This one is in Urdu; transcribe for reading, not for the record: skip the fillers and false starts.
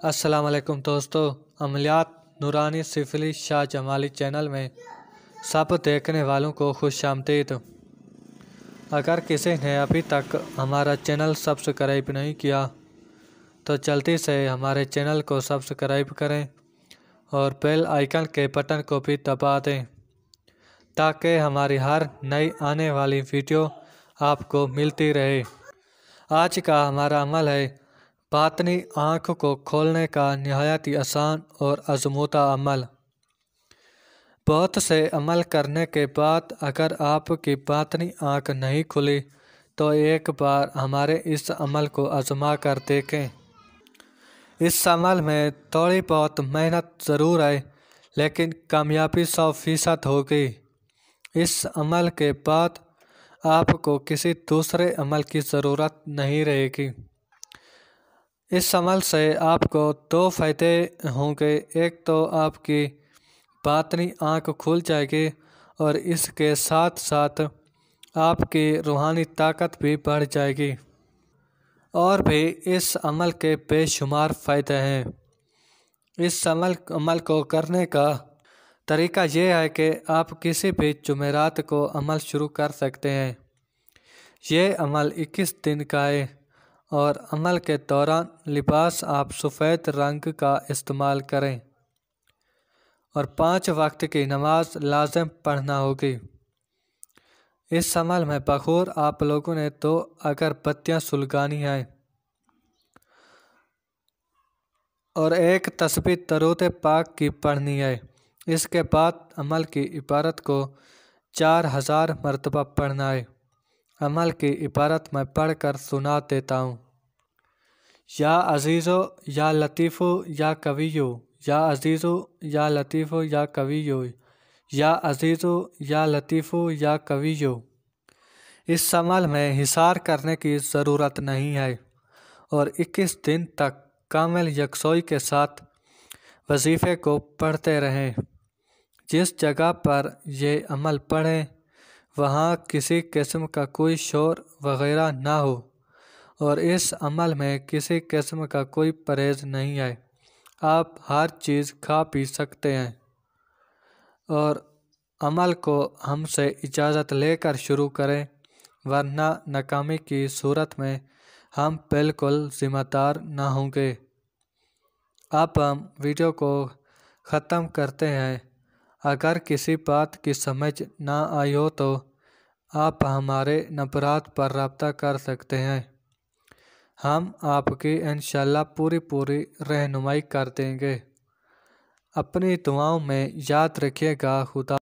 السلام علیکم دوستو، عملیات نورانی سفلی شاہ جمالی چینل میں سب دیکھنے والوں کو خوش آمدید۔ اگر کسی نے ابھی تک ہمارا چینل سبسکرائب نہیں کیا تو جلدی سے ہمارے چینل کو سبسکرائب کریں اور بیل آئیکن کے بٹن کو بھی دبا دیں تاکہ ہماری ہر نئی آنے والی ویڈیو آپ کو ملتی رہے۔ آج کا ہمارا عمل ہے باطنی آنکھ کو کھولنے کا نہایت ہی آسان اور آزمودہ عمل۔ بہت سے عمل کرنے کے بعد اگر آپ کی باطنی آنکھ نہیں کھلی تو ایک بار ہمارے اس عمل کو آزما کر دیکھیں۔ اس عمل میں تھوڑی بہت محنت ضرور ہے لیکن کامیابی 100% ہوگی۔ اس عمل کے بعد آپ کو کسی دوسرے عمل کی ضرورت نہیں رہے گی۔ اس عمل سے آپ کو 2 فائدے ہوں گے۔ ایک تو آپ کی باطنی آنکھ کھل جائے گی اور اس کے ساتھ ساتھ آپ کی روحانی طاقت بھی بڑھ جائے گی۔ اور بھی اس عمل کے بے شمار فائدے ہیں۔ اس عمل کو کرنے کا طریقہ یہ ہے کہ آپ کسی بھی جمعرات کو عمل شروع کر سکتے ہیں۔ یہ عمل 21 دن کا ہے اور عمل کے دوران لباس آپ سفید رنگ کا استعمال کریں اور 5 وقت کی نماز لازم پڑھنا ہوگی۔ اس عمل میں بخور آپ لوگوں نے 2 اگربتیاں سلگانی ہیں اور ایک تسبیح درود پاک کی پڑھنی ہے۔ اس کے بعد عمل کی عبارت کو 4000 مرتبہ پڑھنا ہے۔ عمل کی عبارت میں پڑھ کر سنا دیتا ہوں۔ یا عزیزو یا لطیفو یا قویو، یا عزیزو یا لطیفو یا قویو، یا عزیزو یا لطیفو یا قویو۔ اس عمل میں حصار کرنے کی ضرورت نہیں ہے اور 21 دن تک کامل یکسوئی کے ساتھ وظیفے کو پڑھتے رہیں۔ جس جگہ پر یہ عمل پڑھیں وہاں کسی قسم کا کوئی شور وغیرہ نہ ہو اور اس عمل میں کسی قسم کا کوئی پرہیز نہیں ہے۔ آپ ہر چیز کھا پی سکتے ہیں اور عمل کو ہم سے اجازت لے کر شروع کریں ورنہ ناکامی کی صورت میں ہم بالکل ذمہ دار نہ ہوں گے۔ اب ہم ویڈیو کو ختم کرتے ہیں۔ اگر کسی بات کی سمجھ نہ آئی ہو تو آپ ہمارے نمبرات پر رابطہ کر سکتے ہیں۔ ہم آپ کی انشاءاللہ پوری رہنمائی کر دیں گے۔ اپنی دعاؤں میں یاد رکھیے گا۔ خدا